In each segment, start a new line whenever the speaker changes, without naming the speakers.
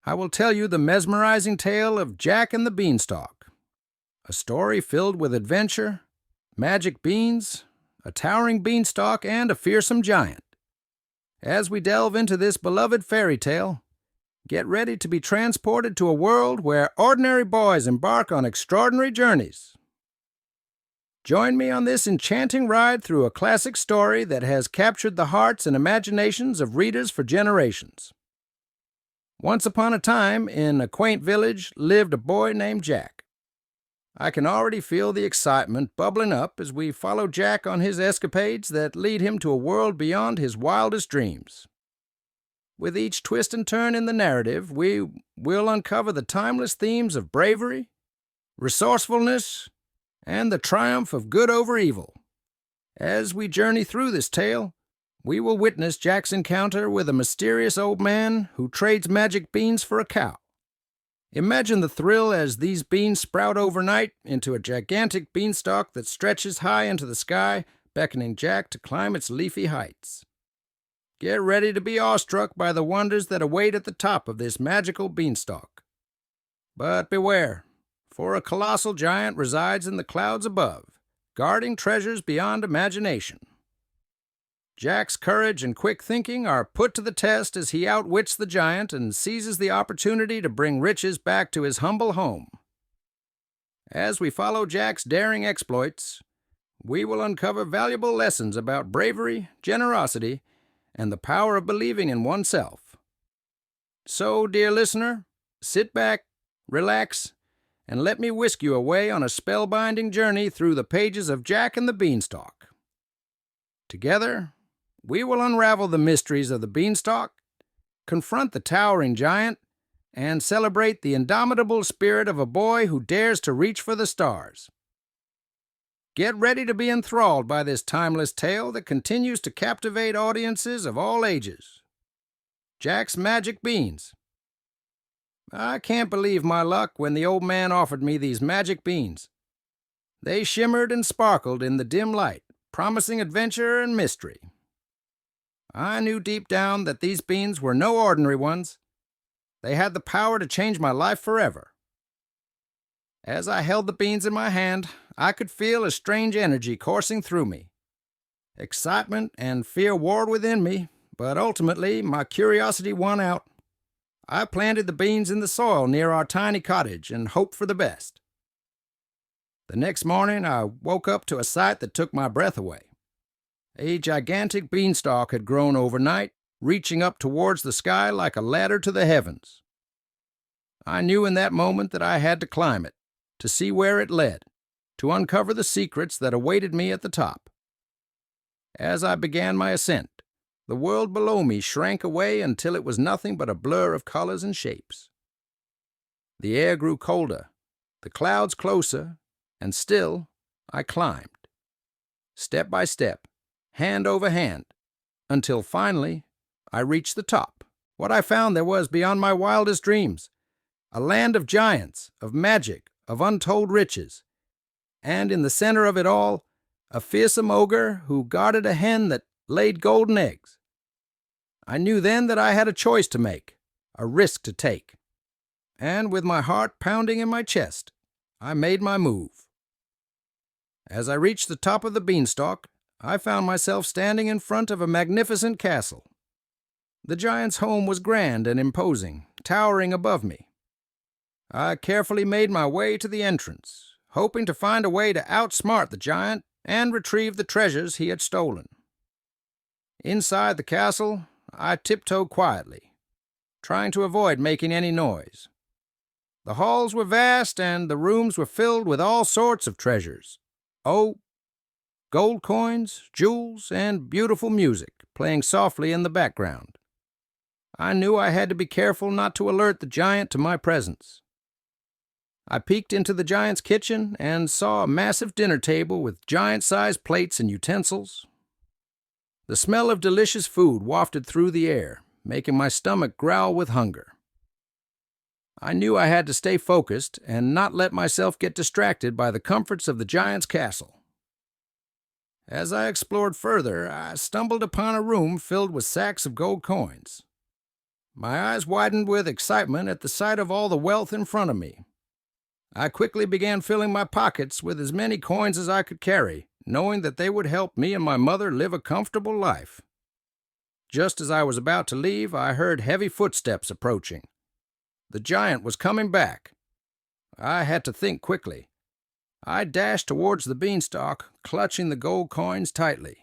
I will tell you the mesmerizing tale of Jack and the Beanstalk, a story filled with adventure, magic beans, a towering beanstalk, and a fearsome giant. As we delve into this beloved fairy tale, get ready to be transported to a world where ordinary boys embark on extraordinary journeys. Join me on this enchanting ride through a classic story that has captured the hearts and imaginations of readers for generations. Once upon a time, in a quaint village, lived a boy named Jack. I can already feel the excitement bubbling up as we follow Jack on his escapades that lead him to a world beyond his wildest dreams. With each twist and turn in the narrative, we will uncover the timeless themes of bravery, resourcefulness, and the triumph of good over evil. As we journey through this tale, we will witness Jack's encounter with a mysterious old man who trades magic beans for a cow. Imagine the thrill as these beans sprout overnight into a gigantic beanstalk that stretches high into the sky, beckoning Jack to climb its leafy heights. Get ready to be awestruck by the wonders that await at the top of this magical beanstalk. But beware, for a colossal giant resides in the clouds above, guarding treasures beyond imagination. Jack's courage and quick thinking are put to the test as he outwits the giant and seizes the opportunity to bring riches back to his humble home. As we follow Jack's daring exploits, we will uncover valuable lessons about bravery, generosity, and the power of believing in oneself. So, dear listener, sit back, relax, and let me whisk you away on a spellbinding journey through the pages of Jack and the Beanstalk. Together, we will unravel the mysteries of the beanstalk, confront the towering giant, and celebrate the indomitable spirit of a boy who dares to reach for the stars. Get ready to be enthralled by this timeless tale that continues to captivate audiences of all ages. Jack's Magic Beans. I can't believe my luck when the old man offered me these magic beans. They shimmered and sparkled in the dim light, promising adventure and mystery. I knew deep down that these beans were no ordinary ones. They had the power to change my life forever. As I held the beans in my hand, I could feel a strange energy coursing through me. Excitement and fear warred within me, but ultimately my curiosity won out. I planted the beans in the soil near our tiny cottage and hoped for the best. The next morning, I woke up to a sight that took my breath away. A gigantic beanstalk had grown overnight, reaching up towards the sky like a ladder to the heavens. I knew in that moment that I had to climb it, to see where it led, to uncover the secrets that awaited me at the top. As I began my ascent, the world below me shrank away until it was nothing but a blur of colors and shapes. The air grew colder, the clouds closer, and still I climbed, step by step, hand over hand, until finally I reached the top. What I found there was beyond my wildest dreams, a land of giants, of magic, of untold riches, and in the center of it all, a fearsome ogre who guarded a hen that laid golden eggs. I knew then that I had a choice to make, a risk to take, and with my heart pounding in my chest, I made my move. As I reached the top of the beanstalk, I found myself standing in front of a magnificent castle. The giant's home was grand and imposing, towering above me. I carefully made my way to the entrance, hoping to find a way to outsmart the giant and retrieve the treasures he had stolen. Inside the castle, I tiptoed quietly, trying to avoid making any noise. The halls were vast and the rooms were filled with all sorts of treasures. Gold coins, jewels, and beautiful music playing softly in the background. I knew I had to be careful not to alert the giant to my presence. I peeked into the giant's kitchen and saw a massive dinner table with giant-sized plates and utensils. The smell of delicious food wafted through the air, making my stomach growl with hunger. I knew I had to stay focused and not let myself get distracted by the comforts of the giant's castle. As I explored further, I stumbled upon a room filled with sacks of gold coins. My eyes widened with excitement at the sight of all the wealth in front of me. I quickly began filling my pockets with as many coins as I could carry, knowing that they would help me and my mother live a comfortable life. Just as I was about to leave, I heard heavy footsteps approaching. The giant was coming back. I had to think quickly. I dashed towards the beanstalk, clutching the gold coins tightly.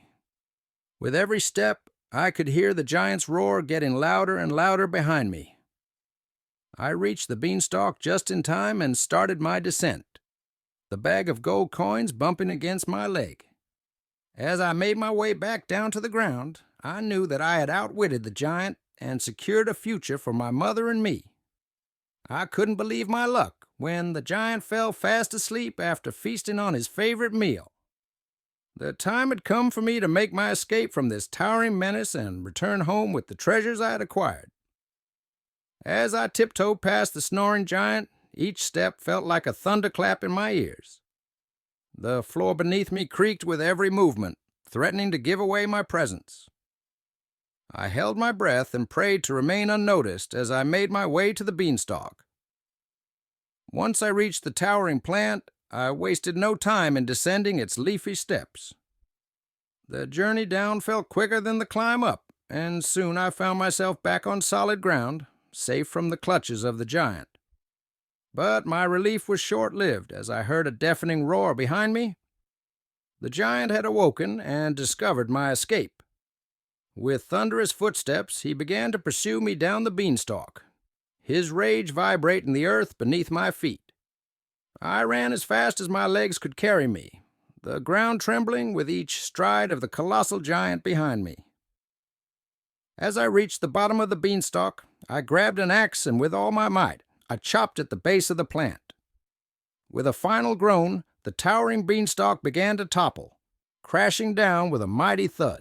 With every step, I could hear the giant's roar getting louder and louder behind me. I reached the beanstalk just in time and started my descent, the bag of gold coins bumping against my leg. As I made my way back down to the ground, I knew that I had outwitted the giant and secured a future for my mother and me. I couldn't believe my luck when the giant fell fast asleep after feasting on his favorite meal. The time had come for me to make my escape from this towering menace and return home with the treasures I had acquired. As I tiptoed past the snoring giant, each step felt like a thunderclap in my ears. The floor beneath me creaked with every movement, threatening to give away my presence. I held my breath and prayed to remain unnoticed as I made my way to the beanstalk. Once I reached the towering plant, I wasted no time in descending its leafy steps. The journey down felt quicker than the climb up, and soon I found myself back on solid ground, safe from the clutches of the giant. But my relief was short-lived as I heard a deafening roar behind me. The giant had awoken and discovered my escape. With thunderous footsteps, he began to pursue me down the beanstalk, his rage vibrating the earth beneath my feet. I ran as fast as my legs could carry me, the ground trembling with each stride of the colossal giant behind me. As I reached the bottom of the beanstalk, I grabbed an axe and with all my might, I chopped at the base of the plant. With a final groan, the towering beanstalk began to topple, crashing down with a mighty thud.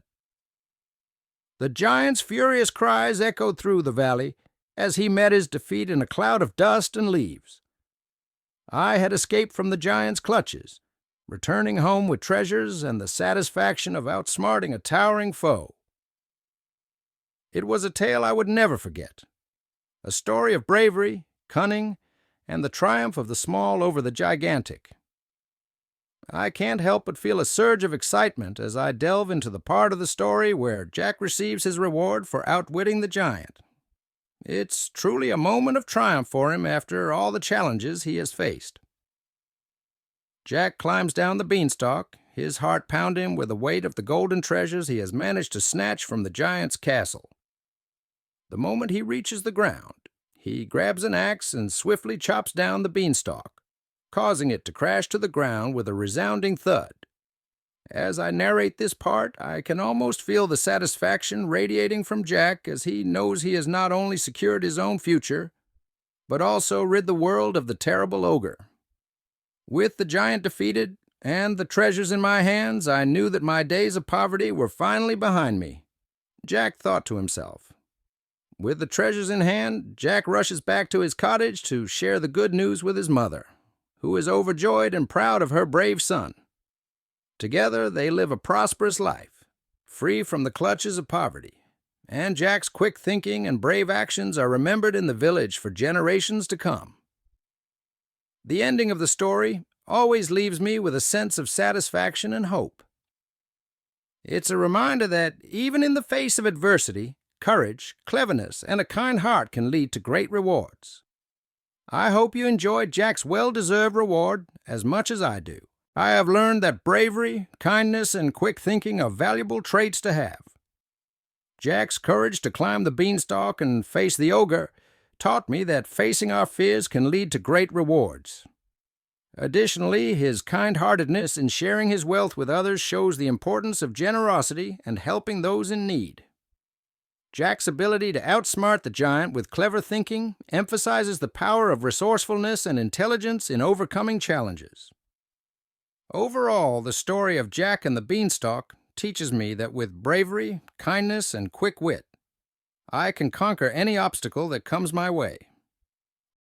The giant's furious cries echoed through the valley as he met his defeat in a cloud of dust and leaves. I had escaped from the giant's clutches, returning home with treasures and the satisfaction of outsmarting a towering foe. It was a tale I would never forget, a story of bravery, cunning, and the triumph of the small over the gigantic. I can't help but feel a surge of excitement as I delve into the part of the story where Jack receives his reward for outwitting the giant. It's truly a moment of triumph for him after all the challenges he has faced. Jack climbs down the beanstalk, his heart pounding with the weight of the golden treasures he has managed to snatch from the giant's castle. The moment he reaches the ground, he grabs an axe and swiftly chops down the beanstalk, causing it to crash to the ground with a resounding thud. As I narrate this part, I can almost feel the satisfaction radiating from Jack as he knows he has not only secured his own future, but also rid the world of the terrible ogre. With the giant defeated and the treasures in my hands, I knew that my days of poverty were finally behind me. Jack thought to himself. With the treasures in hand, Jack rushes back to his cottage to share the good news with his mother, who is overjoyed and proud of her brave son. Together, they live a prosperous life, free from the clutches of poverty, and Jack's quick thinking and brave actions are remembered in the village for generations to come. The ending of the story always leaves me with a sense of satisfaction and hope. It's a reminder that even in the face of adversity, courage, cleverness, and a kind heart can lead to great rewards. I hope you enjoyed Jack's well-deserved reward as much as I do. I have learned that bravery, kindness, and quick thinking are valuable traits to have. Jack's courage to climb the beanstalk and face the ogre taught me that facing our fears can lead to great rewards. Additionally, his kind-heartedness in sharing his wealth with others shows the importance of generosity and helping those in need. Jack's ability to outsmart the giant with clever thinking emphasizes the power of resourcefulness and intelligence in overcoming challenges. Overall, the story of Jack and the Beanstalk teaches me that with bravery, kindness, and quick wit, I can conquer any obstacle that comes my way.